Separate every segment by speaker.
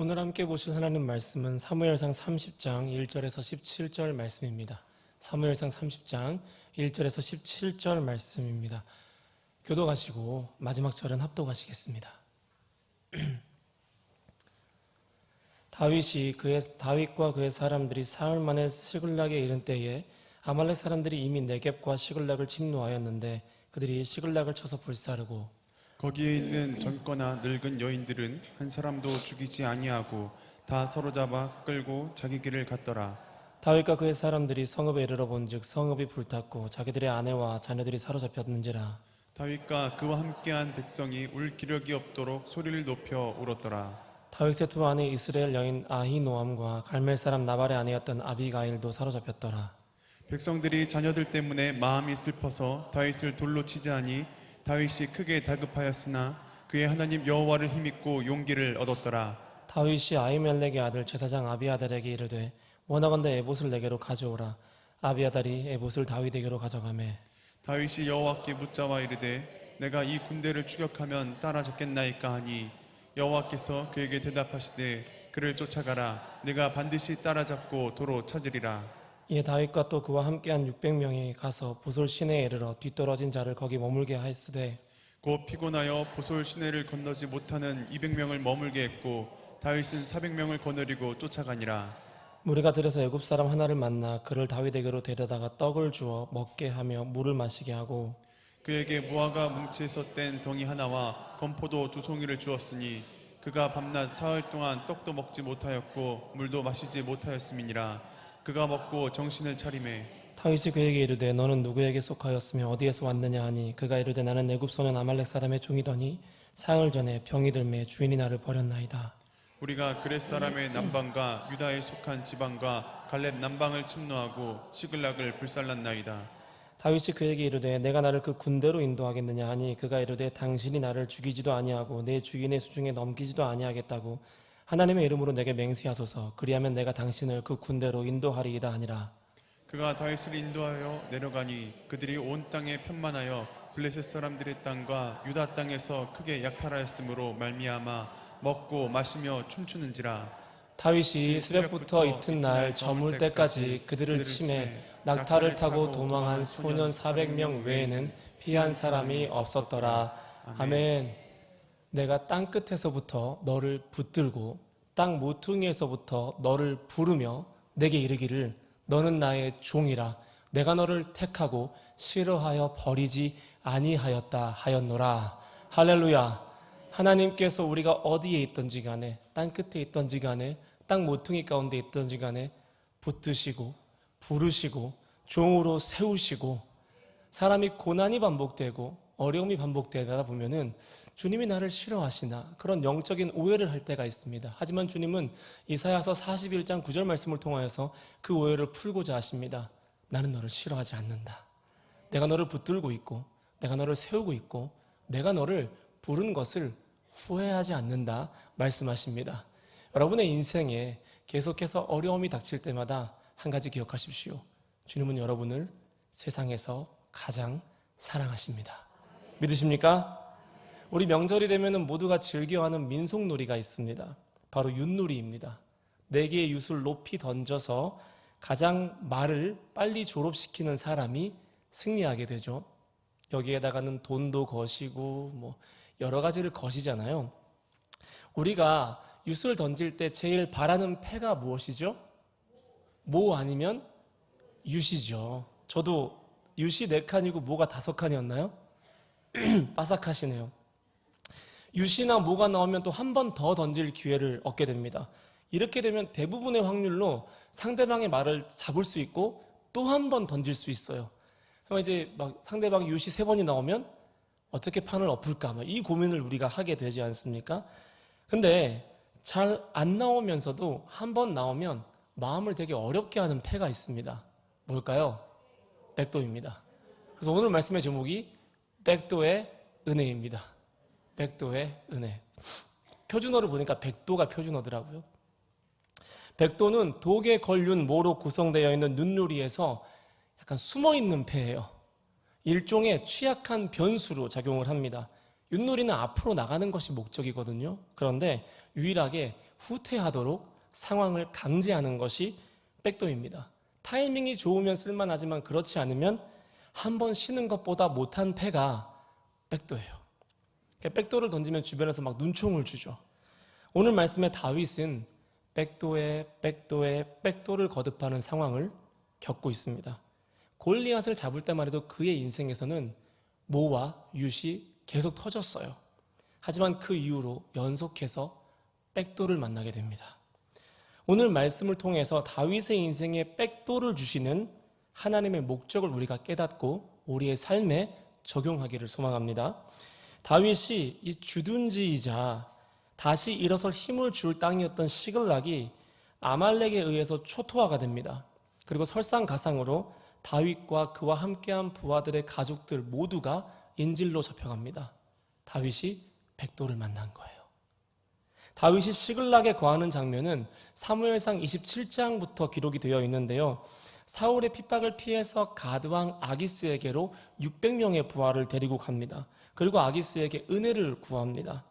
Speaker 1: 오늘 함께 보실 하나님 말씀은 사무엘상 30장 1절에서 17절 말씀입니다. 사무엘상 30장 1절에서 17절 말씀입니다. 교도하시고 마지막 절은 합독하시겠습니다. 다윗과 그의 사람들이 사흘 만에 시글락에 이른 때에 아말렉 사람들이 이미 네겝과 시글락을 침노하였는데 그들이 시글락을 쳐서 불사르고
Speaker 2: 거기에 있는 젊거나 늙은 여인들은 한 사람도 죽이지 아니하고 다 서로잡아 끌고 자기 길을 갔더라.
Speaker 1: 다윗과 그의 사람들이 성읍에 이르러 본즉 성읍이 불탔고 자기들의 아내와 자녀들이 사로잡혔는지라.
Speaker 2: 다윗과 그와 함께한 백성이 울 기력이 없도록 소리를 높여 울었더라.
Speaker 1: 다윗의 두 아내 이스라엘 여인 아히노암과 갈멜 사람 나발의 아내였던 아비가일도 사로잡혔더라.
Speaker 2: 백성들이 자녀들 때문에 마음이 슬퍼서 다윗을 돌로 치자하니 다윗이 크게 다급하였으나 그의 하나님 여호와를 힘입고 용기를 얻었더라.
Speaker 1: 다윗이 아히멜렉의 아들 제사장 아비아달에게 이르되 원하건대 에봇을 내게로 가져오라. 아비아달이 에봇을 다윗에게로 가져가매
Speaker 2: 다윗이 여호와께 묻자와 이르되 내가 이 군대를 추격하면 따라잡겠나이까 하니 여호와께서 그에게 대답하시되 그를 쫓아가라. 내가 반드시 따라잡고 도로 찾으리라.
Speaker 1: 이에 다윗과 또 그와 함께한 600명이 가서 보솔 시내에 이르러 뒤떨어진 자를 거기 머물게 하였으되
Speaker 2: 곧 피곤하여 보솔 시내를 건너지 못하는 200명을 머물게 했고 다윗은 400명을 거느리고 쫓아가니라.
Speaker 1: 무리가 들여서 애굽 사람 하나를 만나 그를 다윗에게로 데려다가 떡을 주어 먹게 하며 물을 마시게 하고
Speaker 2: 그에게 무화과 뭉치에서 뗀 덩이 하나와 건포도 2송이를 주었으니 그가 밤낮 사흘 동안 떡도 먹지 못하였고 물도 마시지 못하였음이니라. 그가 먹고 정신을 차리매
Speaker 1: 다윗이 그에게 이르되 너는 누구에게 속하였으며 어디에서 왔느냐 하니 그가 이르되 나는 애굽 소년 아말렉 사람의 종이더니 사흘 전에 병이 들매 주인이 나를 버렸나이다.
Speaker 2: 우리가 그렛 사람의 남방과 유다에 속한 지방과 갈렙 남방을 침노하고 시글락을 불살랐나이다.
Speaker 1: 다윗이 그에게 이르되 내가 나를 그 군대로 인도하겠느냐 하니 그가 이르되 당신이 나를 죽이지도 아니하고 내 주인의 수중에 넘기지도 아니하겠다고 하나님의 이름으로 내게 맹세하소서. 그리하면 내가 당신을 그 군대로 인도하리이다 하니라.
Speaker 2: 그가 다윗을 인도하여 내려가니 그들이 온 땅에 편만하여 블레셋 사람들의 땅과 유다 땅에서 크게 약탈하였으므로 말미암아 먹고 마시며 춤추는지라.
Speaker 1: 다윗이 새벽부터 이튿날 저물 때까지 그들을 치매 낙타를 타고 도망한 소년 400명 외에는 피한 사람이 없었더라. 아멘. 내가 땅 끝에서부터 너를 붙들고 땅 모퉁이에서부터 너를 부르며 내게 이르기를 너는 나의 종이라. 내가 너를 택하고 싫어하여 버리지 아니하였다 하였노라. 할렐루야. 하나님께서 우리가 어디에 있든지 간에 땅 끝에 있든지 간에 땅 모퉁이 가운데 있든지 간에 붙드시고 부르시고 종으로 세우시고 사람이 고난이 반복되고 어려움이 반복되다 보면은 주님이 나를 싫어하시나 그런 영적인 오해를 할 때가 있습니다. 하지만 주님은 이사야서 41장 9절 말씀을 통하여서 그 오해를 풀고자 하십니다. 나는 너를 싫어하지 않는다. 내가 너를 붙들고 있고 내가 너를 세우고 있고 내가 너를 부른 것을 후회하지 않는다 말씀하십니다. 여러분의 인생에 계속해서 어려움이 닥칠 때마다 한 가지 기억하십시오. 주님은 여러분을 세상에서 가장 사랑하십니다. 믿으십니까? 우리 명절이 되면 모두가 즐겨하는 민속놀이가 있습니다. 바로 윷놀이입니다. 4개의 윷을 높이 던져서 가장 말을 빨리 졸업시키는 사람이 승리하게 되죠. 여기에다가는 돈도 거시고 여러 가지를 거시잖아요. 우리가 윷을 던질 때 제일 바라는 패가 무엇이죠? 모 아니면 윷이죠. 저도 윷이 4칸이고 모가 5칸이었나요? 빠삭하시네요. 윷이나 모가 나오면 또 한 번 더 던질 기회를 얻게 됩니다. 이렇게 되면 대부분의 확률로 상대방의 말을 잡을 수 있고 또 한 번 던질 수 있어요. 그럼 이제 상대방이 윷이 3번이 나오면 어떻게 판을 엎을까 이 고민을 우리가 하게 되지 않습니까? 근데 잘 안 나오면서도 한 번 나오면 마음을 되게 어렵게 하는 패가 있습니다. 뭘까요? 백도입니다. 그래서 오늘 말씀의 제목이 백도의 은혜입니다. 백도의 은혜. 표준어를 보니까 백도가 표준어더라고요. 백도는 독에 걸륜 모로 구성되어 있는 윷놀이에서 약간 숨어있는 패예요. 일종의 취약한 변수로 작용을 합니다. 윷놀이는 앞으로 나가는 것이 목적이거든요. 그런데 유일하게 후퇴하도록 상황을 강제하는 것이 백도입니다. 타이밍이 좋으면 쓸만하지만 그렇지 않으면 한 번 쉬는 것보다 못한 패가 백도예요. 백도를 던지면 주변에서 막 눈총을 주죠. 오늘 말씀의 다윗은 백도를 거듭하는 상황을 겪고 있습니다. 골리앗을 잡을 때만 해도 그의 인생에서는 모와 윕이 계속 터졌어요. 하지만 그 이후로 연속해서 백도를 만나게 됩니다. 오늘 말씀을 통해서 다윗의 인생에 백도를 주시는 하나님의 목적을 우리가 깨닫고 우리의 삶에 적용하기를 소망합니다. 다윗이 이 주둔지이자 다시 일어설 힘을 줄 땅이었던 시글락이 아말렉에 의해서 초토화가 됩니다. 그리고 설상가상으로 다윗과 그와 함께한 부하들의 가족들 모두가 인질로 잡혀갑니다. 다윗이 백도를 만난 거예요. 다윗이 시글락에 거하는 장면은 사무엘상 27장부터 기록이 되어 있는데요. 사울의 핍박을 피해서 가드왕 아기스에게로 600명의 부하를 데리고 갑니다. 그리고 아기스에게 은혜를 구합니다.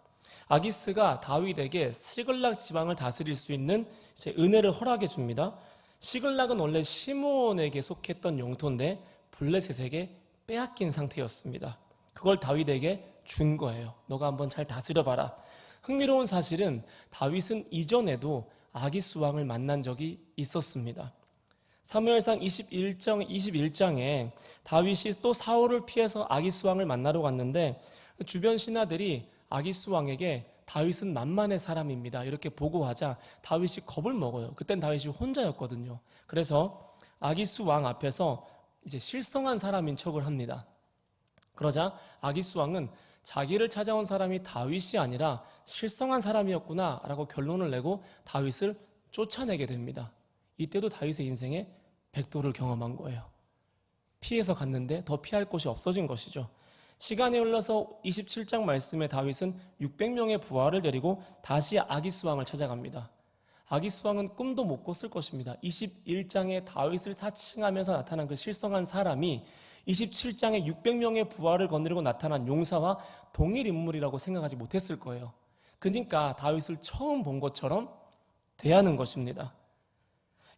Speaker 1: 아기스가 다윗에게 시글락 지방을 다스릴 수 있는 은혜를 허락해 줍니다. 시글락은 원래 시므온에게 속했던 영토인데 블레셋에게 빼앗긴 상태였습니다. 그걸 다윗에게 준 거예요. 너가 한번 잘 다스려봐라. 흥미로운 사실은 다윗은 이전에도 아기스 왕을 만난 적이 있었습니다. 사무엘상 21장에 다윗이 또 사울을 피해서 아기스 왕을 만나러 갔는데 주변 신하들이 아기스 왕에게 다윗은 만만의 사람입니다 이렇게 보고하자 다윗이 겁을 먹어요. 그땐 다윗이 혼자였거든요. 그래서 아기스 왕 앞에서 이제 실성한 사람인 척을 합니다. 그러자 아기스 왕은 자기를 찾아온 사람이 다윗이 아니라 실성한 사람이었구나 라고 결론을 내고 다윗을 쫓아내게 됩니다. 이때도 다윗의 인생에 백도를 경험한 거예요. 피해서 갔는데 더 피할 곳이 없어진 것이죠. 시간이 흘러서 27장 말씀에 다윗은 600명의 부하를 데리고 다시 아기스 왕을 찾아갑니다. 아기스 왕은 꿈도 못 꿨을 것입니다. 21장에 다윗을 사칭하면서 나타난 그 실성한 사람이 27장에 600명의 부하를 거느리고 나타난 용사와 동일 인물이라고 생각하지 못했을 거예요. 그러니까 다윗을 처음 본 것처럼 대하는 것입니다.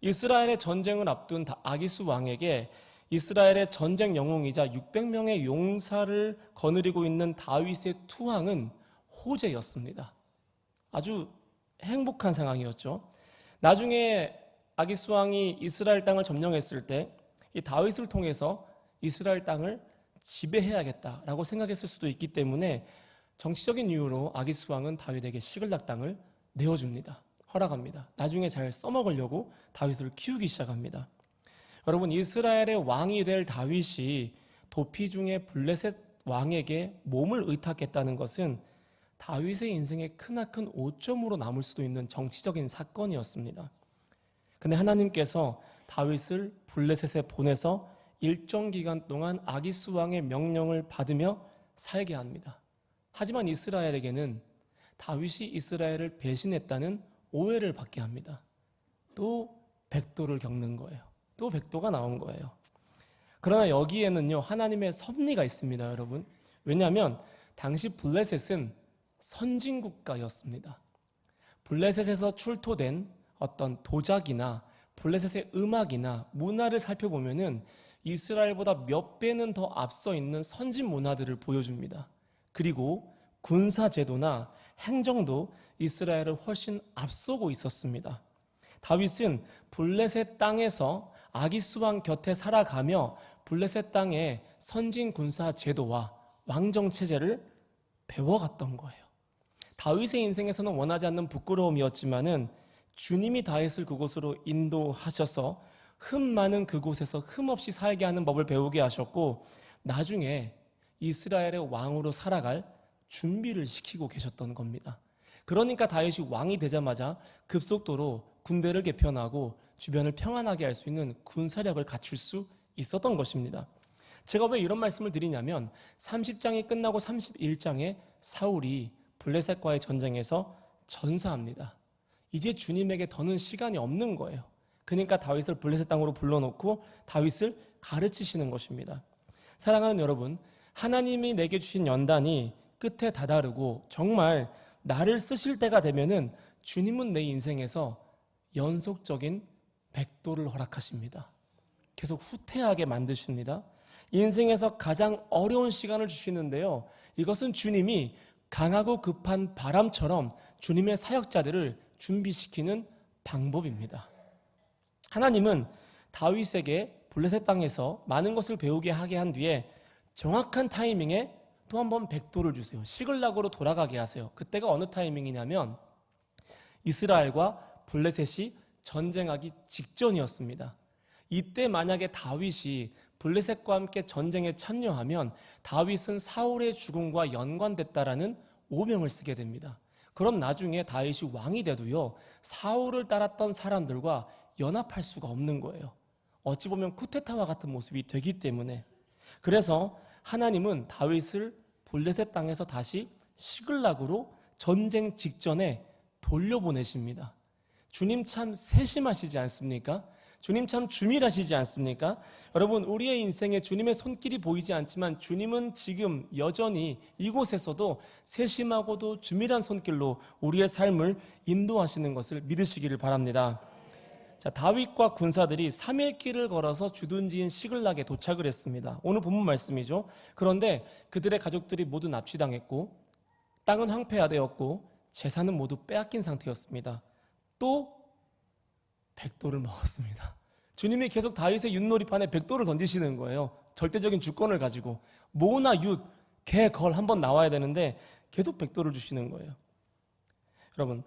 Speaker 1: 이스라엘의 전쟁을 앞둔 아기스 왕에게 이스라엘의 전쟁 영웅이자 600명의 용사를 거느리고 있는 다윗의 투항은 호재였습니다. 아주 행복한 상황이었죠. 나중에 아기스 왕이 이스라엘 땅을 점령했을 때 이 다윗을 통해서 이스라엘 땅을 지배해야겠다라고 생각했을 수도 있기 때문에 정치적인 이유로 아기스 왕은 다윗에게 시글락 땅을 내어줍니다. 허락합니다. 나중에 잘 써먹으려고 다윗을 키우기 시작합니다. 여러분, 이스라엘의 왕이 될 다윗이 도피 중에 블레셋 왕에게 몸을 의탁했다는 것은 다윗의 인생에 크나큰 오점으로 남을 수도 있는 정치적인 사건이었습니다. 근데 하나님께서 다윗을 블레셋에 보내서 일정 기간 동안 아기스 왕의 명령을 받으며 살게 합니다. 하지만 이스라엘에게는 다윗이 이스라엘을 배신했다는 오해를 받게 합니다. 또 백도를 겪는 거예요. 또 백도가 나온 거예요. 그러나 여기에는요, 하나님의 섭리가 있습니다, 여러분. 왜냐하면 당시 블레셋은 선진국가였습니다. 블레셋에서 출토된 어떤 도자기나 블레셋의 음악이나 문화를 살펴보면은 이스라엘보다 몇 배는 더 앞서 있는 선진 문화들을 보여줍니다. 그리고 군사 제도나 행정도 이스라엘을 훨씬 앞서고 있었습니다. 다윗은 블레셋 땅에서 아기스 왕 곁에 살아가며 블레셋 땅의 선진 군사 제도와 왕정 체제를 배워갔던 거예요. 다윗의 인생에서는 원하지 않는 부끄러움이었지만은 주님이 다윗을 그곳으로 인도하셔서 흠 많은 그곳에서 흠 없이 살게 하는 법을 배우게 하셨고 나중에 이스라엘의 왕으로 살아갈 준비를 시키고 계셨던 겁니다. 그러니까 다윗이 왕이 되자마자 급속도로 군대를 개편하고 주변을 평안하게 할 수 있는 군사력을 갖출 수 있었던 것입니다. 제가 왜 이런 말씀을 드리냐면 30장이 끝나고 31장에 사울이 블레셋과의 전쟁에서 전사합니다. 이제 주님에게 더는 시간이 없는 거예요. 그러니까 다윗을 블레셋 땅으로 불러놓고 다윗을 가르치시는 것입니다. 사랑하는 여러분, 하나님이 내게 주신 연단이 끝에 다다르고 정말 나를 쓰실 때가 되면은 주님은 내 인생에서 연속적인 백도를 허락하십니다. 계속 후퇴하게 만드십니다. 인생에서 가장 어려운 시간을 주시는데요. 이것은 주님이 강하고 급한 바람처럼 주님의 사역자들을 준비시키는 방법입니다. 하나님은 다윗에게 블레셋 땅에서 많은 것을 배우게 하게 한 뒤에 정확한 타이밍에 또 한 번 백도를 주세요. 시글락으로 돌아가게 하세요. 그때가 어느 타이밍이냐면 이스라엘과 블레셋이 전쟁하기 직전이었습니다. 이때 만약에 다윗이 블레셋과 함께 전쟁에 참여하면 다윗은 사울의 죽음과 연관됐다라는 오명을 쓰게 됩니다. 그럼 나중에 다윗이 왕이 돼도요, 사울을 따랐던 사람들과 연합할 수가 없는 거예요. 어찌 보면 쿠데타와 같은 모습이 되기 때문에. 그래서 하나님은 다윗을 블레셋 땅에서 다시 시글락으로 전쟁 직전에 돌려보내십니다. 주님 참 세심하시지 않습니까? 주님 참 주밀하시지 않습니까? 여러분, 우리의 인생에 주님의 손길이 보이지 않지만 주님은 지금 여전히 이곳에서도 세심하고도 주밀한 손길로 우리의 삶을 인도하시는 것을 믿으시기를 바랍니다. 자, 다윗과 군사들이 3일 길을 걸어서 주둔지인 시글락에 도착을 했습니다. 오늘 본문 말씀이죠. 그런데 그들의 가족들이 모두 납치당했고 땅은 황폐화되었고 재산은 모두 빼앗긴 상태였습니다. 또 백도를 먹었습니다. 주님이 계속 다윗의 윷놀이판에 백도를 던지시는 거예요. 절대적인 주권을 가지고 모나 윷, 개, 걸 한번 나와야 되는데 계속 백도를 주시는 거예요. 여러분,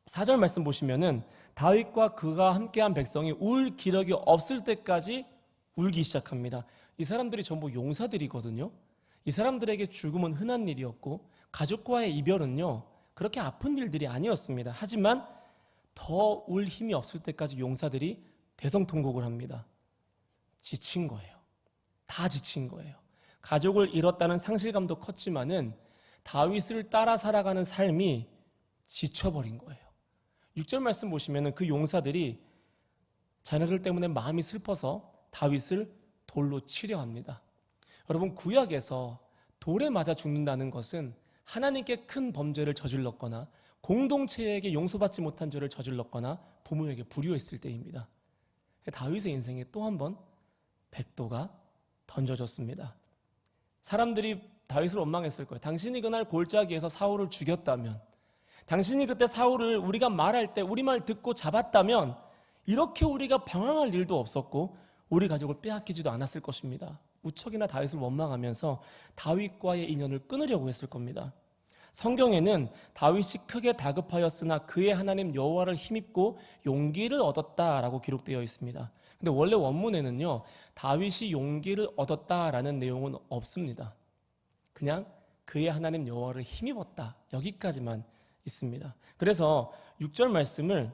Speaker 1: 4절 말씀 보시면은 다윗과 그가 함께한 백성이 울 기력이 없을 때까지 울기 시작합니다. 이 사람들이 전부 용사들이거든요. 이 사람들에게 죽음은 흔한 일이었고 가족과의 이별은요, 그렇게 아픈 일들이 아니었습니다. 하지만 더 울 힘이 없을 때까지 용사들이 대성통곡을 합니다. 지친 거예요. 다 지친 거예요. 가족을 잃었다는 상실감도 컸지만은 다윗을 따라 살아가는 삶이 지쳐버린 거예요. 6절 말씀 보시면은 그 용사들이 자녀들 때문에 마음이 슬퍼서 다윗을 돌로 치려 합니다. 여러분, 구약에서 돌에 맞아 죽는다는 것은 하나님께 큰 범죄를 저질렀거나 공동체에게 용서받지 못한 죄를 저질렀거나 부모에게 불효했을 때입니다. 다윗의 인생에 또 한 번 백도가 던져졌습니다. 사람들이 다윗을 원망했을 거예요. 당신이 그날 골짜기에서 사울을 죽였다면, 당신이 그때 사울을 우리가 말할 때 우리 말 듣고 잡았다면 이렇게 우리가 방황할 일도 없었고 우리 가족을 빼앗기지도 않았을 것입니다. 무척이나 다윗을 원망하면서 다윗과의 인연을 끊으려고 했을 겁니다. 성경에는 다윗이 크게 다급하였으나 그의 하나님 여호와를 힘입고 용기를 얻었다라고 기록되어 있습니다. 근데 원래 원문에는요, 다윗이 용기를 얻었다라는 내용은 없습니다. 그냥 그의 하나님 여호와를 힘입었다, 여기까지만 있습니다. 그래서 6절 말씀을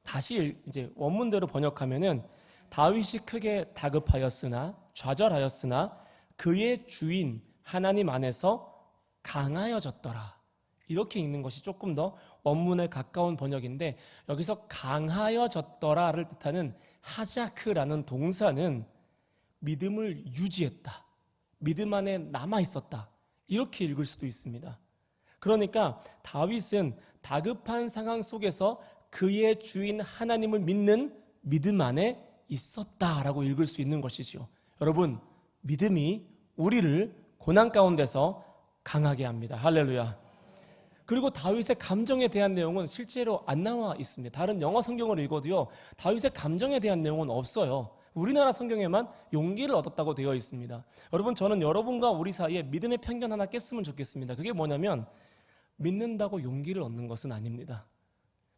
Speaker 1: 다시 이제 원문대로 번역하면은 다윗이 크게 다급하였으나 좌절하였으나 그의 주인 하나님 안에서 강하여졌더라, 이렇게 읽는 것이 조금 더 원문에 가까운 번역인데, 여기서 강하여졌더라를 뜻하는 하자크라는 동사는 믿음을 유지했다, 믿음 안에 남아있었다, 이렇게 읽을 수도 있습니다. 그러니까 다윗은 다급한 상황 속에서 그의 주인 하나님을 믿는 믿음 안에 있었다라고 읽을 수 있는 것이죠. 여러분, 믿음이 우리를 고난 가운데서 강하게 합니다. 할렐루야. 그리고 다윗의 감정에 대한 내용은 실제로 안 나와 있습니다. 다른 영어 성경을 읽어도요, 다윗의 감정에 대한 내용은 없어요. 우리나라 성경에만 용기를 얻었다고 되어 있습니다. 여러분, 저는 여러분과 우리 사이에 믿음의 편견 하나 깼으면 좋겠습니다. 그게 뭐냐면 믿는다고 용기를 얻는 것은 아닙니다.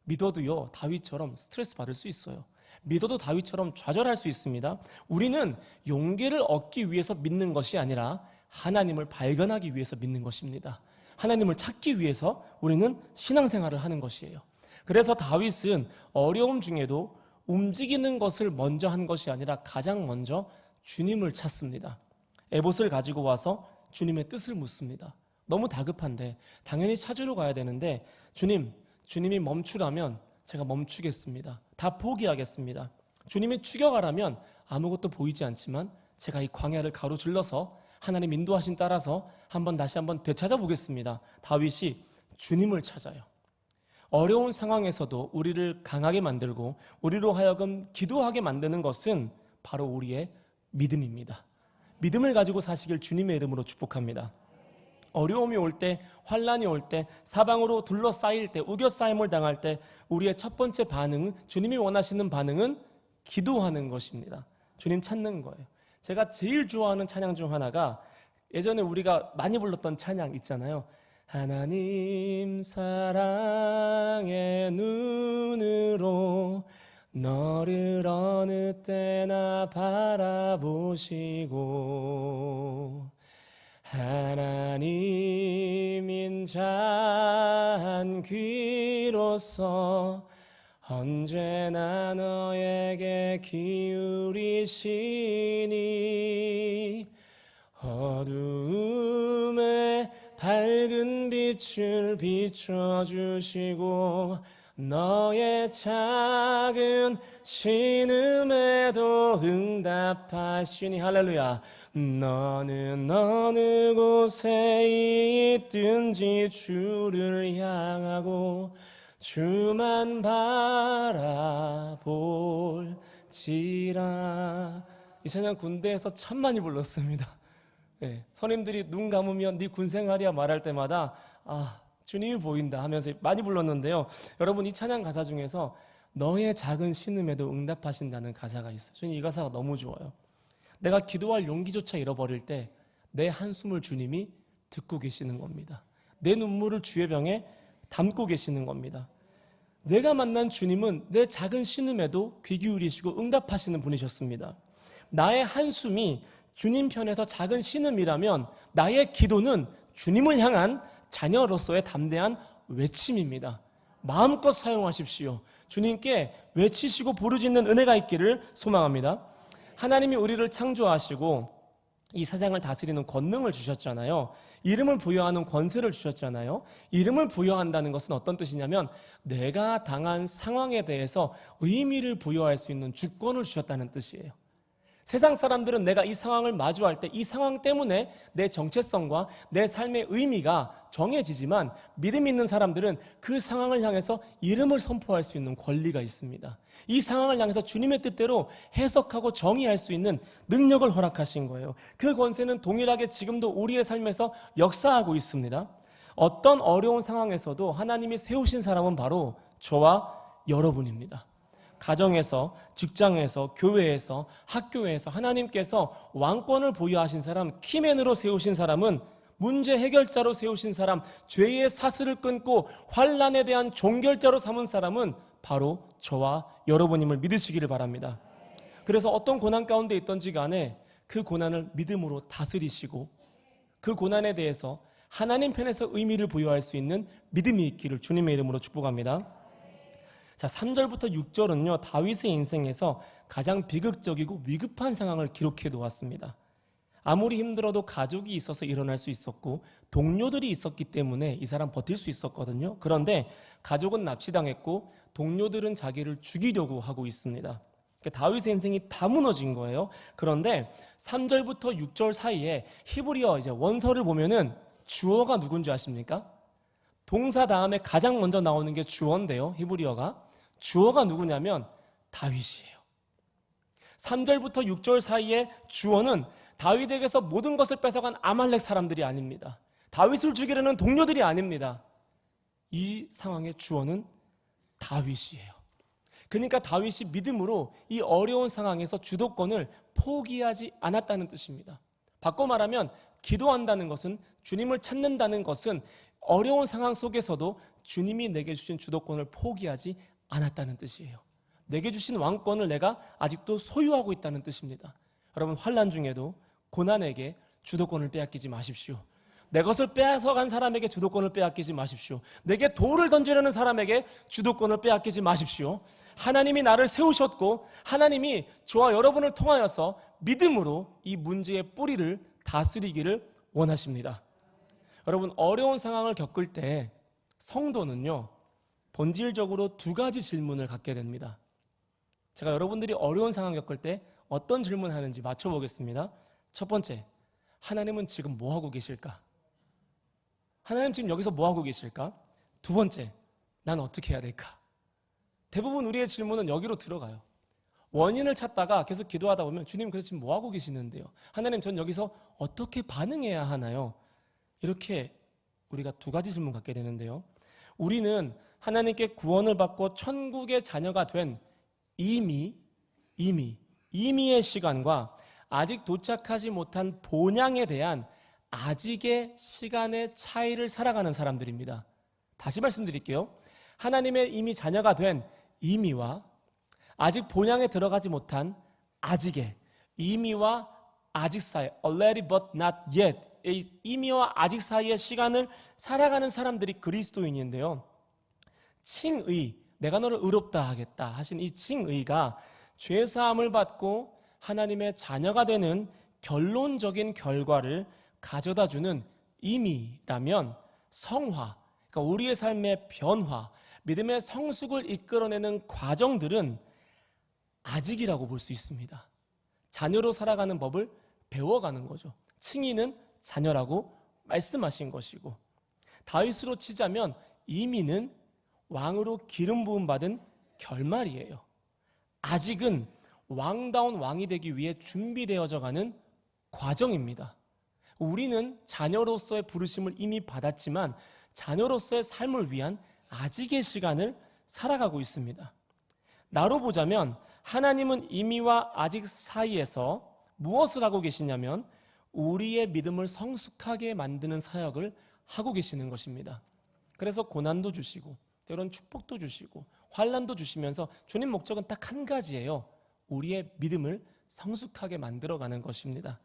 Speaker 1: 믿어도요, 다윗처럼 스트레스 받을 수 있어요. 믿어도 다윗처럼 좌절할 수 있습니다. 우리는 용기를 얻기 위해서 믿는 것이 아니라 하나님을 발견하기 위해서 믿는 것입니다. 하나님을 찾기 위해서 우리는 신앙생활을 하는 것이에요. 그래서 다윗은 어려움 중에도 움직이는 것을 먼저 한 것이 아니라 가장 먼저 주님을 찾습니다. 에봇을 가지고 와서 주님의 뜻을 묻습니다. 너무 다급한데 당연히 찾으러 가야 되는데 주님이 멈추라면 제가 멈추겠습니다. 다 포기하겠습니다. 주님이 추격하라면 아무것도 보이지 않지만 제가 이 광야를 가로질러서 하나님 인도하심 따라서 다시 한번 되찾아보겠습니다. 다윗이 주님을 찾아요. 어려운 상황에서도 우리를 강하게 만들고 우리로 하여금 기도하게 만드는 것은 바로 우리의 믿음입니다. 믿음을 가지고 사시길 주님의 이름으로 축복합니다. 어려움이 올 때, 환난이 올 때, 사방으로 둘러싸일 때, 우겨싸임을 당할 때 우리의 첫 번째 반응은, 주님이 원하시는 반응은 기도하는 것입니다. 주님 찾는 거예요. 제가 제일 좋아하는 찬양 중 하나가 예전에 우리가 많이 불렀던 찬양 있잖아요. 하나님 사랑의 눈으로 너를 어느 때나 바라보시고 하나님 인자한 귀로서 언제나 너에게 기울이시니 어두움에 밝은 빛을 비춰주시고 너의 작은 신음에도 응답하시니 할렐루야. 너는 어느 곳에 있든지 주를 향하고 주만 바라볼지라. 이 찬양 군대에서 참 많이 불렀습니다. 네, 선임들이 눈 감으면 네 군생활이야 말할 때마다 주님이 보인다 하면서 많이 불렀는데요. 여러분, 이 찬양 가사 중에서 너의 작은 신음에도 응답하신다는 가사가 있어요. 저는 이 가사가 너무 좋아요. 내가 기도할 용기조차 잃어버릴 때 내 한숨을 주님이 듣고 계시는 겁니다. 내 눈물을 주의 병에 담고 계시는 겁니다. 내가 만난 주님은 내 작은 신음에도 귀 기울이시고 응답하시는 분이셨습니다. 나의 한숨이 주님 편에서 작은 신음이라면 나의 기도는 주님을 향한 자녀로서의 담대한 외침입니다. 마음껏 사용하십시오. 주님께 외치시고 부르짖는 은혜가 있기를 소망합니다. 하나님이 우리를 창조하시고 이 세상을 다스리는 권능을 주셨잖아요. 이름을 부여하는 권세를 주셨잖아요. 이름을 부여한다는 것은 어떤 뜻이냐면 내가 당한 상황에 대해서 의미를 부여할 수 있는 주권을 주셨다는 뜻이에요. 세상 사람들은 내가 이 상황을 마주할 때 이 상황 때문에 내 정체성과 내 삶의 의미가 정해지지만 믿음 있는 사람들은 그 상황을 향해서 이름을 선포할 수 있는 권리가 있습니다. 이 상황을 향해서 주님의 뜻대로 해석하고 정의할 수 있는 능력을 허락하신 거예요. 그 권세는 동일하게 지금도 우리의 삶에서 역사하고 있습니다. 어떤 어려운 상황에서도 하나님이 세우신 사람은 바로 저와 여러분입니다. 가정에서, 직장에서, 교회에서, 학교에서 하나님께서 왕권을 보유하신 사람, 키맨으로 세우신 사람은, 문제 해결자로 세우신 사람, 죄의 사슬을 끊고 환난에 대한 종결자로 삼은 사람은 바로 저와 여러분임을 믿으시기를 바랍니다. 그래서 어떤 고난 가운데 있던지 간에 그 고난을 믿음으로 다스리시고 그 고난에 대해서 하나님 편에서 의미를 부여할 수 있는 믿음이 있기를 주님의 이름으로 축복합니다. 자, 3절부터 6절은요, 다윗의 인생에서 가장 비극적이고 위급한 상황을 기록해 놓았습니다. 아무리 힘들어도 가족이 있어서 일어날 수 있었고 동료들이 있었기 때문에 이 사람 버틸 수 있었거든요. 그런데 가족은 납치당했고 동료들은 자기를 죽이려고 하고 있습니다. 그러니까 다윗의 인생이 다 무너진 거예요. 그런데 3절부터 6절 사이에 히브리어 이제 원서를 보면은 주어가 누군지 아십니까? 동사 다음에 가장 먼저 나오는 게 주어인데요. 히브리어가. 주어가 누구냐면 다윗이에요. 3절부터 6절 사이에 주어는 다윗에게서 모든 것을 뺏어간 아말렉 사람들이 아닙니다. 다윗을 죽이려는 동료들이 아닙니다. 이 상황의 주어는 다윗이에요. 그러니까 다윗이 믿음으로 이 어려운 상황에서 주도권을 포기하지 않았다는 뜻입니다. 바꿔 말하면 기도한다는 것은, 주님을 찾는다는 것은 어려운 상황 속에서도 주님이 내게 주신 주도권을 포기하지 않았다는 뜻이에요. 내게 주신 왕권을 내가 아직도 소유하고 있다는 뜻입니다. 여러분, 환난 중에도 고난에게 주도권을 빼앗기지 마십시오. 내 것을 빼앗아간 사람에게 주도권을 빼앗기지 마십시오. 내게 돌을 던지려는 사람에게 주도권을 빼앗기지 마십시오. 하나님이 나를 세우셨고 하나님이 저와 여러분을 통하여서 믿음으로 이 문제의 뿌리를 다스리기를 원하십니다. 여러분, 어려운 상황을 겪을 때 성도는요, 본질적으로 두 가지 질문을 갖게 됩니다. 제가 여러분들이 어려운 상황 겪을 때 어떤 질문하는지 맞춰보겠습니다. 첫 번째, 하나님은 지금 뭐하고 계실까? 하나님 지금 여기서 뭐하고 계실까? 두 번째, 난 어떻게 해야 될까? 대부분 우리의 질문은 여기로 들어가요. 원인을 찾다가 계속 기도하다 보면 주님 그래서 지금 뭐 하고 계시는데요? 하나님 전 여기서 어떻게 반응해야 하나요? 이렇게 우리가 두 가지 질문 갖게 되는데요. 우리는 하나님께 구원을 받고 천국의 자녀가 된 이미의 시간과 아직 도착하지 못한 본향에 대한 아직의 시간의 차이를 살아가는 사람들입니다. 다시 말씀드릴게요. 하나님의 이미 자녀가 된 이미와 아직 본향에 들어가지 못한 아직의 이미와 아직 사이, already but not yet, 이미와 아직 사이의 시간을 살아가는 사람들이 그리스도인인데요. 칭의, 내가 너를 의롭다 하겠다 하신 이 칭의가 죄사함을 받고 하나님의 자녀가 되는 결론적인 결과를 가져다주는 이미라면 성화, 그러니까 우리의 삶의 변화, 믿음의 성숙을 이끌어내는 과정들은 아직이라고 볼 수 있습니다. 자녀로 살아가는 법을 배워가는 거죠. 칭의는 자녀라고 말씀하신 것이고, 다윗으로 치자면 이미는 왕으로 기름 부음 받은 결말이에요. 아직은 왕다운 왕이 되기 위해 준비되어져 가는 과정입니다. 우리는 자녀로서의 부르심을 이미 받았지만 자녀로서의 삶을 위한 아직의 시간을 살아가고 있습니다. 나로 보자면 하나님은 이미와 아직 사이에서 무엇을 하고 계시냐면 우리의 믿음을 성숙하게 만드는 사역을 하고 계시는 것입니다. 그래서 고난도 주시고 때로는 축복도 주시고 환난도 주시면서 주님 목적은 딱 한 가지예요. 우리의 믿음을 성숙하게 만들어가는 것입니다.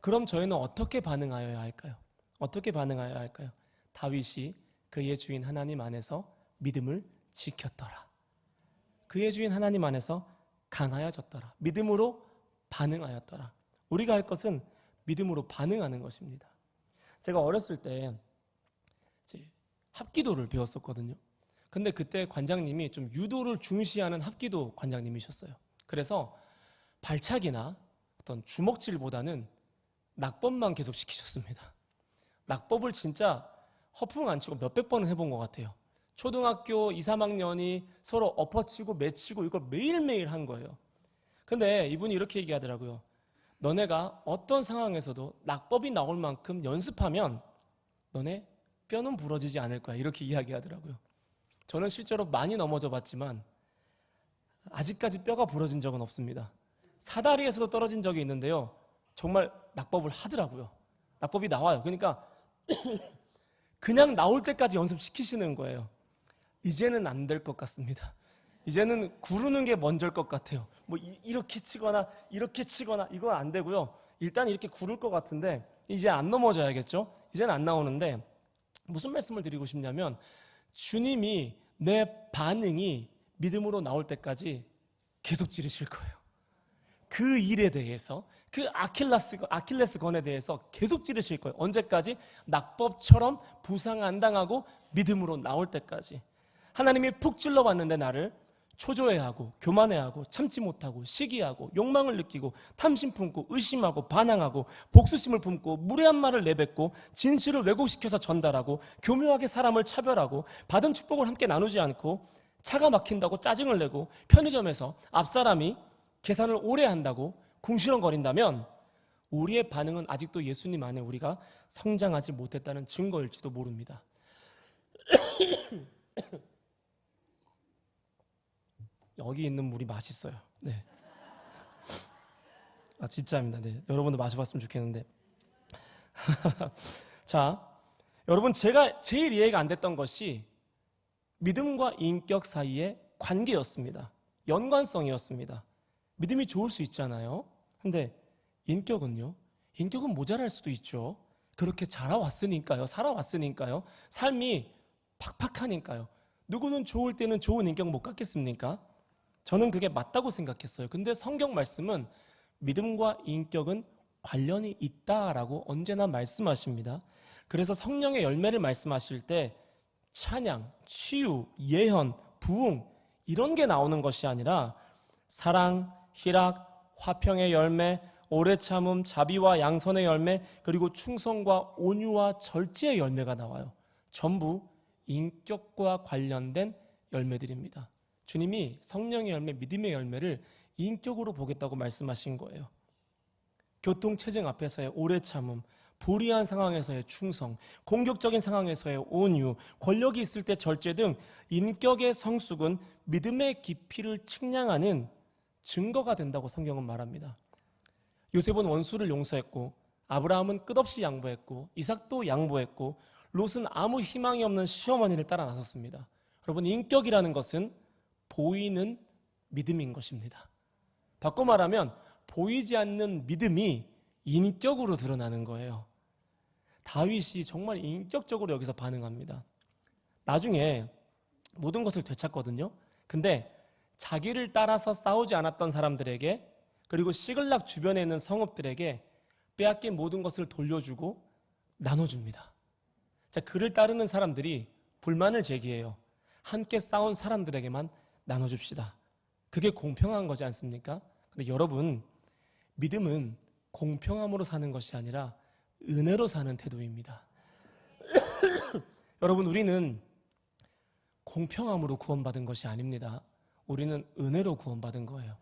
Speaker 1: 그럼 저희는 어떻게 반응하여야 할까요? 어떻게 반응하여야 할까요? 다윗이 그의 주인 하나님 안에서 믿음을 지켰더라. 그의 주인 하나님 안에서 강하여졌더라. 믿음으로 반응하였더라. 우리가 할 것은 믿음으로 반응하는 것입니다. 제가 어렸을 때 합기도를 배웠었거든요. 근데 그때 관장님이 좀 유도를 중시하는 합기도 관장님이셨어요. 그래서 발차기나 어떤 주먹질보다는 낙법만 계속 시키셨습니다. 낙법을 진짜 허풍 안 치고 몇백 번은 해본 것 같아요. 초등학교 2, 3학년이 서로 엎어치고 매치고 이걸 매일매일 한 거예요. 근데 이분이 이렇게 얘기하더라고요. 너네가 어떤 상황에서도 낙법이 나올 만큼 연습하면 너네 뼈는 부러지지 않을 거야. 이렇게 이야기하더라고요. 저는 실제로 많이 넘어져 봤지만 아직까지 뼈가 부러진 적은 없습니다. 사다리에서도 떨어진 적이 있는데요. 정말 낙법을 하더라고요. 낙법이 나와요. 그러니까 그냥 나올 때까지 연습시키시는 거예요. 이제는 안 될 것 같습니다. 이제는 구르는 게 먼저일 것 같아요. 뭐 이렇게 치거나 이건 안 되고요. 일단 이렇게 구를 것 같은데 이제 안 넘어져야겠죠? 이제는 안 나오는데 무슨 말씀을 드리고 싶냐면 주님이 내 반응이 믿음으로 나올 때까지 계속 찌르실 거예요. 그 일에 대해서, 그 아킬레스건에 대해서 계속 찌르실 거예요. 언제까지? 낙법처럼 부상 안 당하고 믿음으로 나올 때까지. 하나님이 푹 찔러봤는데 나를 초조해하고 교만해하고 참지 못하고 시기하고 욕망을 느끼고 탐심 품고 의심하고 반항하고 복수심을 품고 무례한 말을 내뱉고 진실을 왜곡시켜서 전달하고 교묘하게 사람을 차별하고 받은 축복을 함께 나누지 않고 차가 막힌다고 짜증을 내고 편의점에서 앞사람이 계산을 오래 한다고 궁시렁거린다면 우리의 반응은 아직도 예수님 안에 우리가 성장하지 못했다는 증거일지도 모릅니다. 여기 있는 물이 맛있어요. 네. 진짜입니다. 네. 여러분도 마셔봤으면 좋겠는데. 자, 여러분 제가 제일 이해가 안 됐던 것이 믿음과 인격 사이의 관계였습니다. 연관성이었습니다. 믿음이 좋을 수 있잖아요. 근데 인격은요? 인격은 모자랄 수도 있죠. 그렇게 자라왔으니까요. 살아왔으니까요. 삶이 팍팍하니까요. 누구는 좋을 때는 좋은 인격 못 갖겠습니까? 저는 그게 맞다고 생각했어요. 근데 성경 말씀은 믿음과 인격은 관련이 있다라고 언제나 말씀하십니다. 그래서 성령의 열매를 말씀하실 때 찬양, 치유, 예언, 부흥 이런 게 나오는 것이 아니라 사랑, 희락, 화평의 열매, 오래 참음, 자비와 양선의 열매, 그리고 충성과 온유와 절제의 열매가 나와요. 전부 인격과 관련된 열매들입니다. 주님이 성령의 열매, 믿음의 열매를 인격으로 보겠다고 말씀하신 거예요. 교통체증 앞에서의 오래 참음, 불이한 상황에서의 충성, 공격적인 상황에서의 온유, 권력이 있을 때 절제 등 인격의 성숙은 믿음의 깊이를 측량하는 증거가 된다고 성경은 말합니다. 요셉은 원수를 용서했고, 아브라함은 끝없이 양보했고, 이삭도 양보했고, 롯은 아무 희망이 없는 시어머니를 따라 나섰습니다. 여러분, 인격이라는 것은 보이는 믿음인 것입니다. 바꿔 말하면 보이지 않는 믿음이 인격으로 드러나는 거예요. 다윗이 정말 인격적으로 여기서 반응합니다. 나중에 모든 것을 되찾거든요. 근데 자기를 따라서 싸우지 않았던 사람들에게, 그리고 시글락 주변에 있는 성읍들에게 빼앗긴 모든 것을 돌려주고 나눠줍니다. 자, 그를 따르는 사람들이 불만을 제기해요. 함께 싸운 사람들에게만 나눠줍시다. 그게 공평한 거지 않습니까? 근데 여러분, 믿음은 공평함으로 사는 것이 아니라 은혜로 사는 태도입니다. 여러분, 우리는 공평함으로 구원받은 것이 아닙니다. 우리는 은혜로 구원받은 거예요.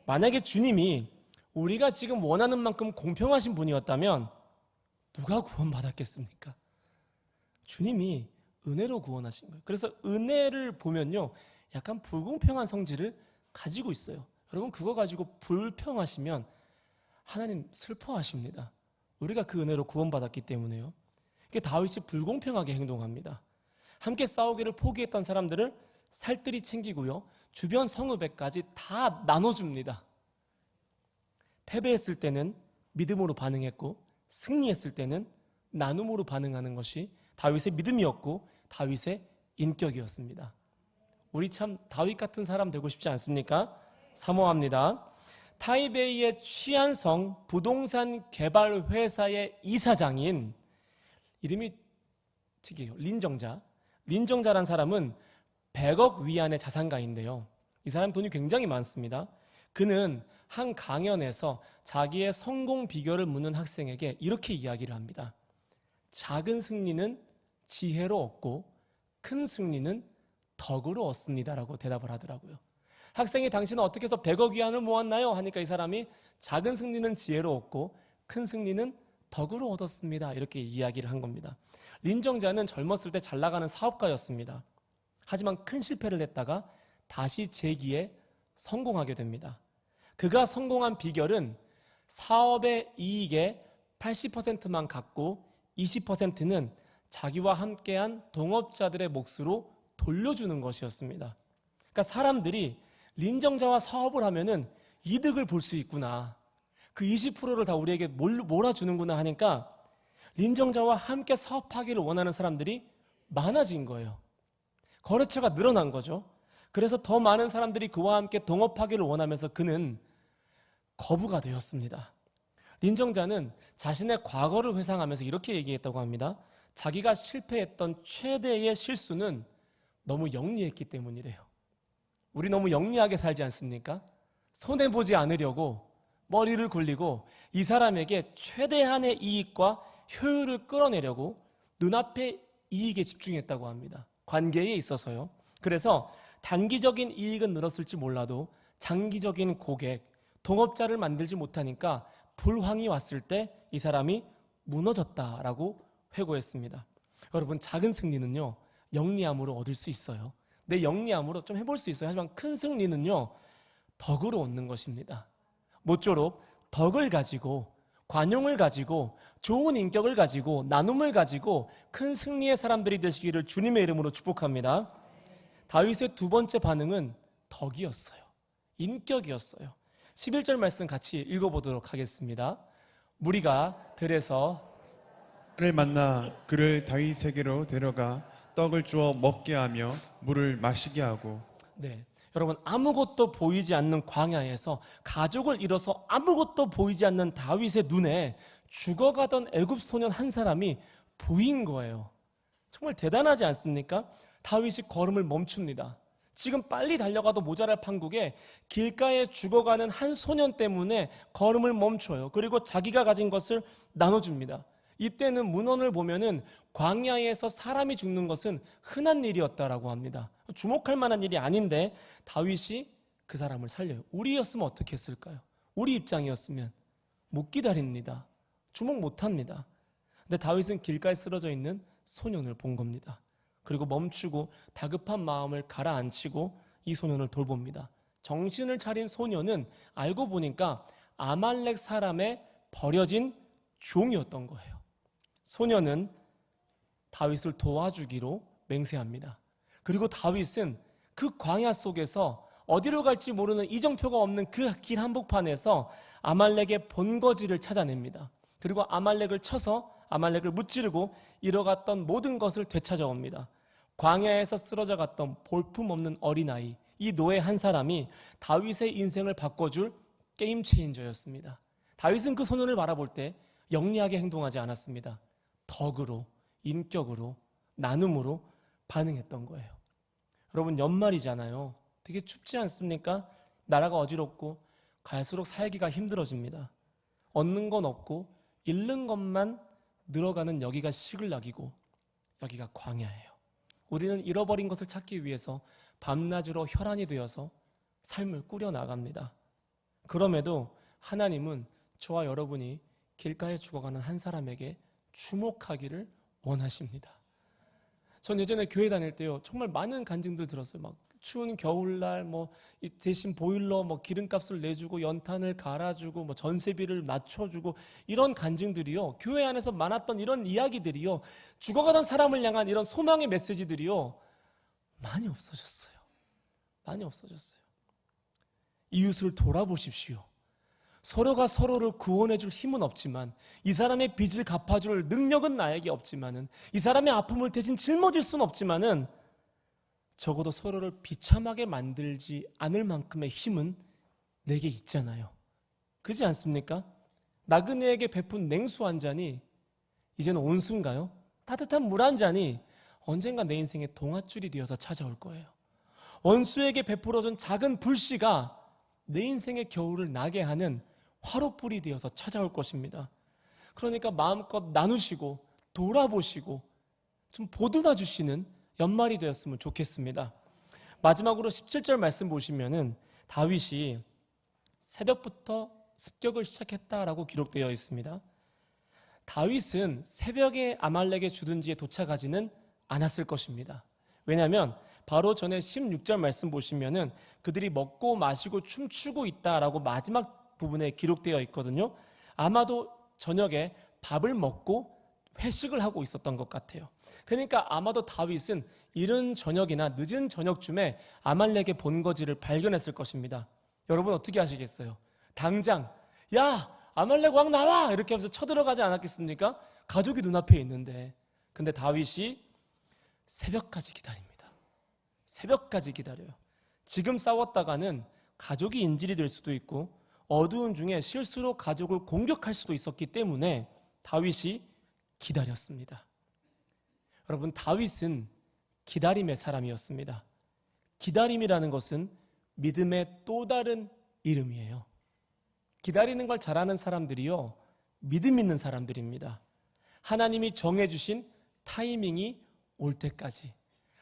Speaker 1: 만약에 주님이 우리가 지금 원하는 만큼 공평하신 분이었다면 누가 구원받았겠습니까? 주님이 은혜로 구원하신 거예요. 그래서 은혜를 보면요, 약간 불공평한 성질을 가지고 있어요. 여러분, 그거 가지고 불평하시면 하나님 슬퍼하십니다. 우리가 그 은혜로 구원받았기 때문에요. 다윗이 불공평하게 행동합니다. 함께 싸우기를 포기했던 사람들을 살뜰히 챙기고요, 주변 성읍에까지 다 나눠줍니다. 패배했을 때는 믿음으로 반응했고, 승리했을 때는 나눔으로 반응하는 것이 다윗의 믿음이었고 다윗의 인격이었습니다. 우리 참 다윗 같은 사람 되고 싶지 않습니까? 사모합니다. 타이베이의 취안성 부동산 개발 회사의 이사장인, 이름이 특이해요, 린정자란 사람은 100억 위안의 자산가인데요, 이 사람 돈이 굉장히 많습니다. 그는 한 강연에서 자기의 성공 비결을 묻는 학생에게 이렇게 이야기를 합니다. 작은 승리는 지혜로 얻고 큰 승리는 덕으로 얻습니다라고 대답을 하더라고요. 학생이 당신은 어떻게 해서 100억 위안을 모았나요? 하니까 이 사람이 작은 승리는 지혜로 얻고 큰 승리는 덕으로 얻었습니다, 이렇게 이야기를 한 겁니다. 린정자는 젊었을 때 잘 나가는 사업가였습니다. 하지만 큰 실패를 했다가 다시 재기에 성공하게 됩니다. 그가 성공한 비결은 사업의 이익의 80%만 갖고 20%는 자기와 함께한 동업자들의 몫으로 돌려주는 것이었습니다. 그러니까 사람들이 린정자와 사업을 하면은 이득을 볼 수 있구나, 그 20%를 다 우리에게 몰아주는구나 하니까 린정자와 함께 사업하기를 원하는 사람들이 많아진 거예요. 거래처가 늘어난 거죠. 그래서 더 많은 사람들이 그와 함께 동업하기를 원하면서 그는 거부가 되었습니다. 린정자는 자신의 과거를 회상하면서 이렇게 얘기했다고 합니다. 자기가 실패했던 최대의 실수는 너무 영리했기 때문이래요. 우리 너무 영리하게 살지 않습니까? 손해보지 않으려고 머리를 굴리고 이 사람에게 최대한의 이익과 효율을 끌어내려고 눈앞의 이익에 집중했다고 합니다. 관계에 있어서요. 그래서 단기적인 이익은 늘었을지 몰라도 장기적인 고객, 동업자를 만들지 못하니까 불황이 왔을 때 이 사람이 무너졌다라고 회고했습니다. 여러분, 작은 승리는요, 영리함으로 얻을 수 있어요. 내 영리함으로 좀 해볼 수 있어요. 하지만 큰 승리는요, 덕으로 얻는 것입니다. 모쪼록 덕을 가지고, 관용을 가지고, 좋은 인격을 가지고, 나눔을 가지고 큰 승리의 사람들이 되시기를 주님의 이름으로 축복합니다. 다윗의 두 번째 반응은 덕이었어요. 인격이었어요. 11절 말씀 같이 읽어보도록 하겠습니다. 무리가 들에서
Speaker 2: 를 만나 그를 다윗에게로 데려가 떡을 주어 먹게 하며 물을 마시게 하고.
Speaker 1: 네, 여러분, 아무것도 보이지 않는 광야에서 가족을 잃어서 아무것도 보이지 않는 다윗의 눈에 죽어가던 애굽 소년 한 사람이 보인 거예요. 정말 대단하지 않습니까? 다윗이 걸음을 멈춥니다. 지금 빨리 달려가도 모자랄 판국에 길가에 죽어가는 한 소년 때문에 걸음을 멈춰요. 그리고 자기가 가진 것을 나눠줍니다. 이때는 문헌을 보면은 광야에서 사람이 죽는 것은 흔한 일이었다라고 합니다. 주목할 만한 일이 아닌데 다윗이 그 사람을 살려요. 우리였으면 어떻게 했을까요? 우리 입장이었으면 못 기다립니다. 주목 못합니다. 근데 다윗은 길가에 쓰러져 있는 소년을 본 겁니다. 그리고 멈추고 다급한 마음을 가라앉히고 이 소년을 돌봅니다. 정신을 차린 소년은 알고 보니까 아말렉 사람의 버려진 종이었던 거예요. 소년은 다윗을 도와주기로 맹세합니다. 그리고 다윗은 그 광야 속에서 어디로 갈지 모르는 이정표가 없는 그 길 한복판에서 아말렉의 본거지를 찾아냅니다. 그리고 아말렉을 쳐서 아말렉을 무찌르고 잃어갔던 모든 것을 되찾아옵니다. 광야에서 쓰러져 갔던 볼품없는 어린아이, 이 노예 한 사람이 다윗의 인생을 바꿔줄 게임 체인저였습니다. 다윗은 그 소년을 바라볼 때 영리하게 행동하지 않았습니다. 덕으로, 인격으로, 나눔으로 반응했던 거예요. 여러분, 연말이잖아요. 되게 춥지 않습니까? 나라가 어지럽고 갈수록 살기가 힘들어집니다. 얻는 건 없고 잃는 것만 늘어가는 여기가 시글락이고 여기가 광야예요. 우리는 잃어버린 것을 찾기 위해서 밤낮으로 혈안이 되어서 삶을 꾸려나갑니다. 그럼에도 하나님은 저와 여러분이 길가에 죽어가는 한 사람에게 주목하기를 원하십니다. 전 예전에 교회 다닐 때요, 정말 많은 간증들 들었어요. 막 추운 겨울날 대신 보일러 기름값을 내주고 연탄을 갈아주고 전세비를 낮춰주고 이런 간증들이요, 교회 안에서 많았던 이런 이야기들이요, 죽어가던 사람을 향한 이런 소망의 메시지들이요 많이 없어졌어요. 많이 없어졌어요. 이웃을 돌아보십시오. 서로가 서로를 구원해 줄 힘은 없지만, 이 사람의 빚을 갚아줄 능력은 나에게 없지만은, 이 사람의 아픔을 대신 짊어질 수는 없지만은 적어도 서로를 비참하게 만들지 않을 만큼의 힘은 내게 있잖아요. 그렇지 않습니까? 나그네에게 베푼 냉수 한 잔이 이제는 온수인가요? 따뜻한 물 한 잔이 언젠가 내 인생의 동아줄이 되어서 찾아올 거예요. 원수에게 베풀어준 작은 불씨가 내 인생의 겨울을 나게 하는 화롯불이 되어서 찾아올 것입니다. 그러니까 마음껏 나누시고 돌아보시고 좀 보듬어 주시는 연말이 되었으면 좋겠습니다. 마지막으로 17절 말씀 보시면은 다윗이 새벽부터 습격을 시작했다라고 기록되어 있습니다. 다윗은 새벽에 아말렉의 주둔지에 도착하지는 않았을 것입니다. 왜냐하면 바로 전에 16절 말씀 보시면은 그들이 먹고 마시고 춤추고 있다라고 마지막 부분에 기록되어 있거든요. 아마도 저녁에 밥을 먹고 회식을 하고 있었던 것 같아요. 그러니까 아마도 다윗은 이른 저녁이나 늦은 저녁쯤에 아말렉의 본거지를 발견했을 것입니다. 여러분 어떻게 하시겠어요? 당장 야 아말렉 왕 나와! 이렇게 하면서 쳐들어가지 않았겠습니까? 가족이 눈앞에 있는데. 근데 다윗이 새벽까지 기다립니다. 새벽까지 기다려요. 지금 싸웠다가는 가족이 인질이 될 수도 있고 어두운 중에 실수로 가족을 공격할 수도 있었기 때문에 다윗이 기다렸습니다. 여러분, 다윗은 기다림의 사람이었습니다. 기다림이라는 것은 믿음의 또 다른 이름이에요. 기다리는 걸 잘하는 사람들이요, 믿음 있는 사람들입니다. 하나님이 정해주신 타이밍이 올 때까지.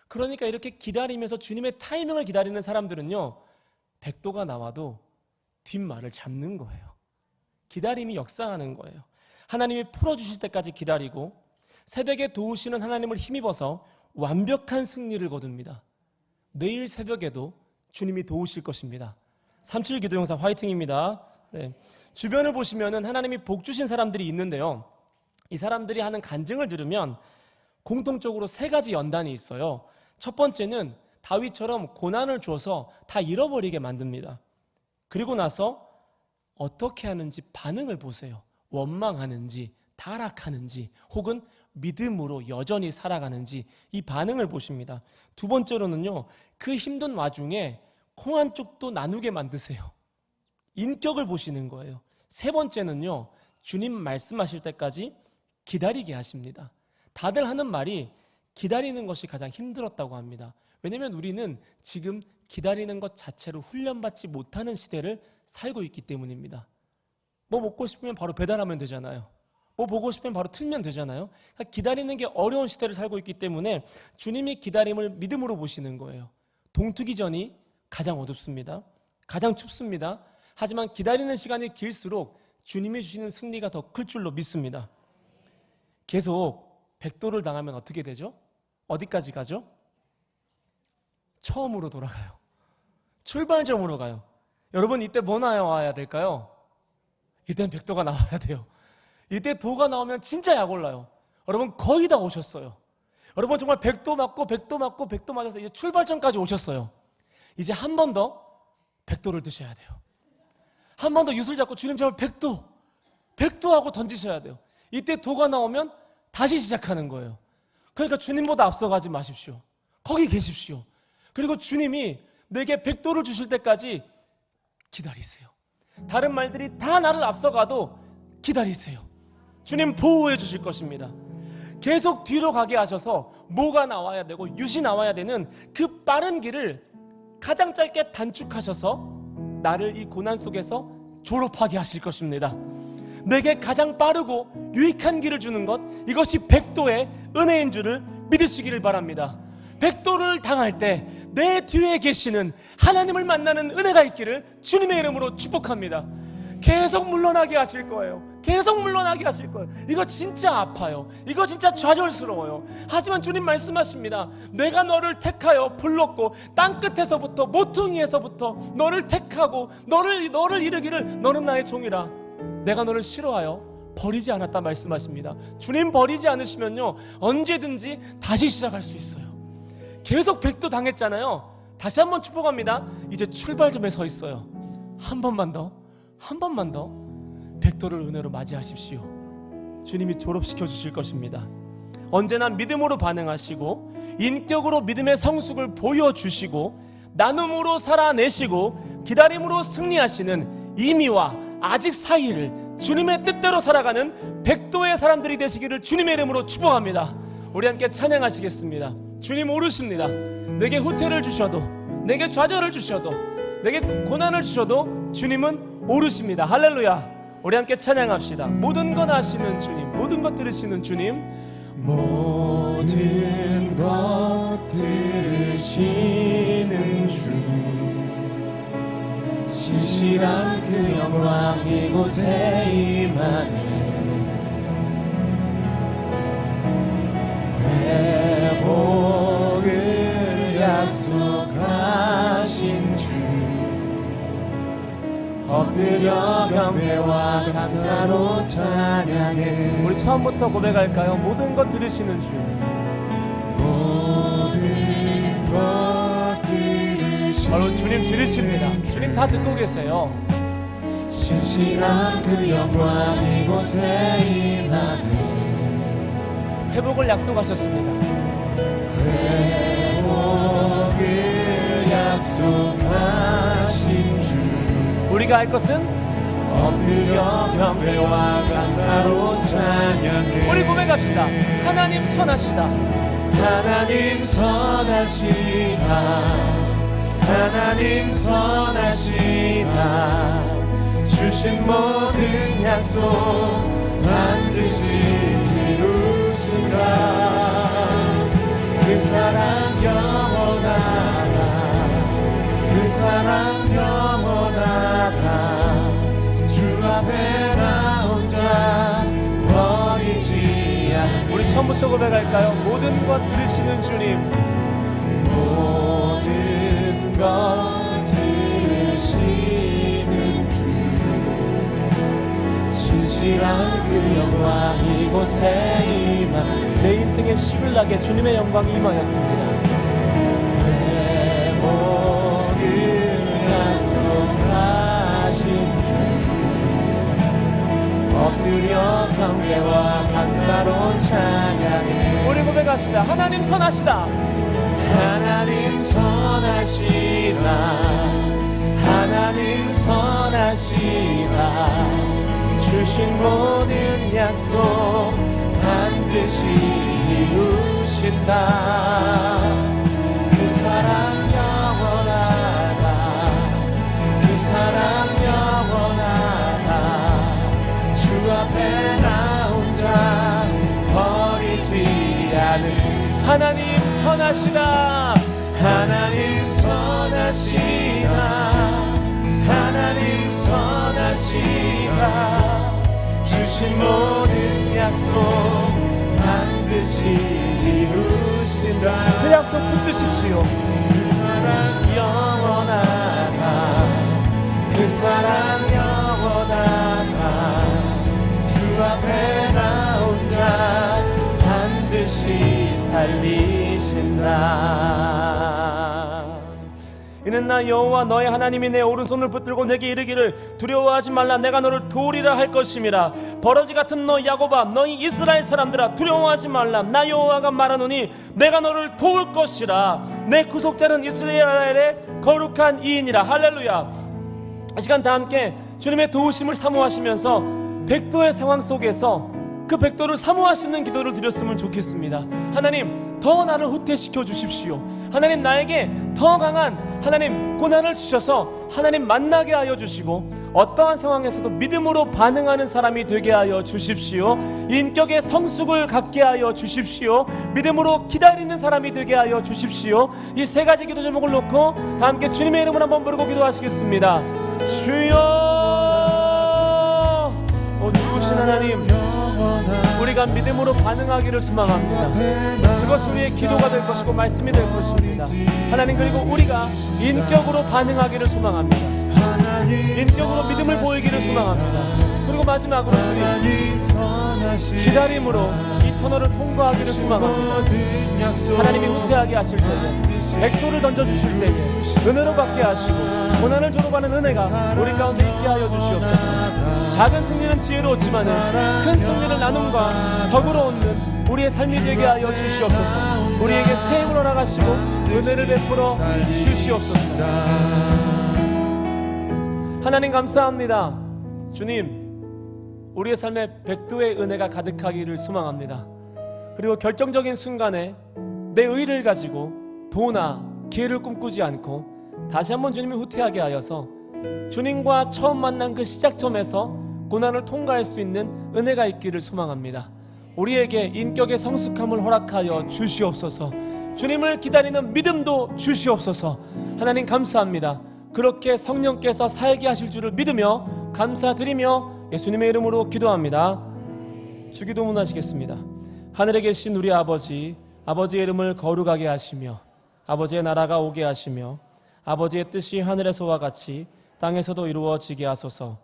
Speaker 1: 그러니까 이렇게 기다리면서 주님의 타이밍을 기다리는 사람들은요, 백도가 나와도 뒷말을 잡는 거예요. 기다림이 역사하는 거예요. 하나님이 풀어주실 때까지 기다리고 새벽에 도우시는 하나님을 힘입어서 완벽한 승리를 거둡니다. 내일 새벽에도 주님이 도우실 것입니다. 37 기도용사 화이팅입니다. 네. 주변을 보시면은 하나님이 복 주신 사람들이 있는데요, 이 사람들이 하는 간증을 들으면 공통적으로 세 가지 연단이 있어요. 첫 번째는 다윗처럼 고난을 줘서 다 잃어버리게 만듭니다. 그리고 나서 어떻게 하는지 반응을 보세요. 원망하는지 타락하는지 혹은 믿음으로 여전히 살아가는지 이 반응을 보십니다. 두 번째로는요, 그 힘든 와중에 콩 한 쪽도 나누게 만드세요. 인격을 보시는 거예요. 세 번째는요, 주님 말씀하실 때까지 기다리게 하십니다. 다들 하는 말이 기다리는 것이 가장 힘들었다고 합니다. 왜냐하면 우리는 지금 기다리는 것 자체로 훈련받지 못하는 시대를 살고 있기 때문입니다. 뭐 먹고 싶으면 바로 배달하면 되잖아요. 뭐 보고 싶으면 바로 틀면 되잖아요. 그러니까 기다리는 게 어려운 시대를 살고 있기 때문에 주님이 기다림을 믿음으로 보시는 거예요. 동투기 전이 가장 어둡습니다. 가장 춥습니다. 하지만 기다리는 시간이 길수록 주님이 주시는 승리가 더 클 줄로 믿습니다. 계속 백도를 당하면 어떻게 되죠? 어디까지 가죠? 처음으로 돌아가요. 출발점으로 가요. 여러분, 이때 뭐 나와야 될까요? 이때는 백도가 나와야 돼요. 이때 도가 나오면 진짜 약 올라요. 여러분, 거의 다 오셨어요. 여러분, 정말 백도 맞고 맞아서 이제 출발점까지 오셨어요. 이제 한 번 더 백도를 드셔야 돼요. 한 번 더 유술 잡고 주님 제발 백도 하고 던지셔야 돼요. 이때 도가 나오면 다시 시작하는 거예요. 그러니까 주님보다 앞서가지 마십시오. 거기 계십시오. 그리고 주님이 내게 백도를 주실 때까지 기다리세요. 다른 말들이 다 나를 앞서가도 기다리세요. 주님 보호해 주실 것입니다. 계속 뒤로 가게 하셔서 뭐가 나와야 되고 윷이 나와야 되는 그 빠른 길을 가장 짧게 단축하셔서 나를 이 고난 속에서 졸업하게 하실 것입니다. 내게 가장 빠르고 유익한 길을 주는 것, 이것이 백도의 은혜인 줄을 믿으시기를 바랍니다. 백도를 당할 때 내 뒤에 계시는 하나님을 만나는 은혜가 있기를 주님의 이름으로 축복합니다. 계속 물러나게 하실 거예요. 계속 물러나게 하실 거예요. 이거 진짜 아파요. 이거 진짜 좌절스러워요. 하지만 주님 말씀하십니다. 내가 너를 택하여 불렀고 땅끝에서부터 모퉁이에서부터 너를 택하고 너를 이르기를 너는 나의 종이라. 내가 너를 싫어하여 버리지 않았다 말씀하십니다. 주님 버리지 않으시면요 언제든지 다시 시작할 수 있어요. 계속 백도 당했잖아요. 다시 한번 축복합니다. 이제 출발점에 서 있어요. 한 번만 더 백도를 은혜로 맞이하십시오. 주님이 졸업시켜 주실 것입니다. 언제나 믿음으로 반응하시고 인격으로 믿음의 성숙을 보여주시고 나눔으로 살아내시고 기다림으로 승리하시는 이미와 아직 사이를 주님의 뜻대로 살아가는 백도의 사람들이 되시기를 주님의 이름으로 축복합니다. 우리 함께 찬양하시겠습니다. 주님 오르십니다. 내게 후퇴를 주셔도, 내게 좌절을 주셔도, 내게 고난을 주셔도 주님은 오르십니다. 할렐루야. 우리 함께 찬양합시다. 모든 것 아시는 주님, 모든 것 들으시는 주님,
Speaker 3: 모든 것 들으시는 주, 신실한 그 영광 이곳에 임하네. 회복을 약속하신 주, 엎드려 경배와 감사로 찬양해.
Speaker 1: 우리 처음부터 고백할까요? 모든 것 들으시는 주,
Speaker 3: 모든 것 들으시는
Speaker 1: 바로 주님 들으십니다. 주님 다 듣고 계세요.
Speaker 3: 신실한 그 영광 이곳에 임하네.
Speaker 1: 회복을 약속하셨습니다.
Speaker 3: 회복을 약속하신 주,
Speaker 1: 우리가 할 것은
Speaker 3: 엎드려 경배와 감사로 찬양해.
Speaker 1: 우리 고백합시다. 하나님 선하시다.
Speaker 3: 하나님 선하시다. 하나님 선하시다. 주신 모든 약속 반드시 이루신다. 그 사랑 영원하다. 그 사랑 영원하다. 주 앞에 나 혼자 버리지 않네.
Speaker 1: 우리 처음부터 고백할까요? 모든 것 들으시는 주님,
Speaker 3: 모든 것 들으시는 주, 신실한 그 영광 이곳에 임하네.
Speaker 1: 내 인생에 식을 나게 주님의 영광이 임하였습니다.
Speaker 3: 회복을 약속하신 주, 엎드려 경배와 감사로 찬양해.
Speaker 1: 우리 고백합시다. 하나님 선하시다.
Speaker 3: 하나님 선하시다. 하나님 선하시다. 주신 모든 약속 반드시 이루신다. 그 사랑 영원하다. 그 사랑 영원하다. 주 앞에 나 혼자
Speaker 1: 하나님 선하시다. 하나님 선하시다. 하나님 선하시다. 주신 모든 약속 반드시 이루신다. 그 약속 붙드십시오. 그 사랑 영원하다. 그 사랑 영원하다. 주 앞에 나 혼자 반드시 살리신다. 이는 나 여호와 너의 하나님이 내 오른손을 붙들고 내게 이르기를 두려워하지 말라. 내가 너를 도우리라 할 것임이라. 버러지 같은 너 야곱아, 너희 이스라엘 사람들아, 두려워하지 말라. 나 여호와가 말하노니 내가 너를 도울 것이라. 내 구속자는 이스라엘의 거룩한 이인이라. 할렐루야. 이 시간 다 함께 주님의 도우심을 사모하시면서 백도의 상황 속에서 그 백도를 사모하시는 기도를 드렸으면 좋겠습니다. 하나님, 더 나를 후퇴시켜 주십시오. 하나님, 나에게 더 강한 하나님 고난을 주셔서 하나님 만나게 하여 주시고 어떠한 상황에서도 믿음으로 반응하는 사람이 되게 하여 주십시오. 인격의 성숙을 갖게 하여 주십시오. 믿음으로 기다리는 사람이 되게 하여 주십시오. 이 세 가지 기도 제목을 놓고 다 함께 주님의 이름을 한번 부르고 기도하시겠습니다. 주여, 누구신 하나님, 우리가 믿음으로 반응하기를 소망합니다. 그것이 우리의 기도가 될 것이고 말씀이 될 것입니다. 하나님, 그리고 우리가 인격으로 반응하기를 소망합니다. 인격으로 믿음을 보이기를 소망합니다. 그리고 마지막으로 주님, 기다림으로 이 터널을 통과하기를 소망합니다. 하나님이 후퇴하게 하실 때에, 백도를 던져주실 때에 은혜로 받게 하시고 고난을 졸업하는 은혜가 우리 가운데 있게 하여 주시옵소서. 작은 승리는 지혜로웠지만 큰 승리를 나눔과 덕으로 얻는 우리의 삶이 되게 하여 주시옵소서. 우리에게 새 힘을 허락하시고 은혜를 베풀어 주시옵소서. 하나님 감사합니다. 주님, 우리의 삶에 백도의 은혜가 가득하기를 소망합니다. 그리고 결정적인 순간에 내 의를 가지고 도나 기회를 꿈꾸지 않고 다시 한번 주님이 후퇴하게 하여서 주님과 처음 만난 그 시작점에서 고난을 통과할 수 있는 은혜가 있기를 소망합니다. 우리에게 인격의 성숙함을 허락하여 주시옵소서. 주님을 기다리는 믿음도 주시옵소서. 하나님 감사합니다. 그렇게 성령께서 살게 하실 줄을 믿으며 감사드리며 예수님의 이름으로 기도합니다. 주기도문 하시겠습니다. 하늘에 계신 우리 아버지, 아버지의 이름을 거룩하게 하시며 아버지의 나라가 오게 하시며 아버지의 뜻이 하늘에서와 같이 땅에서도 이루어지게 하소서.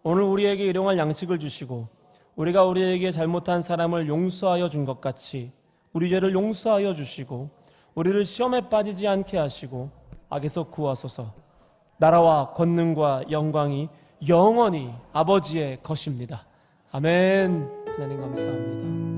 Speaker 1: 오늘 우리에게 일용할 양식을 주시고 우리가 우리에게 잘못한 사람을 용서하여 준 것 같이 우리 죄를 용서하여 주시고 우리를 시험에 빠지지 않게 하시고 악에서 구하소서. 나라와 권능과 영광이 영원히 아버지의 것입니다. 아멘. 하나님 감사합니다.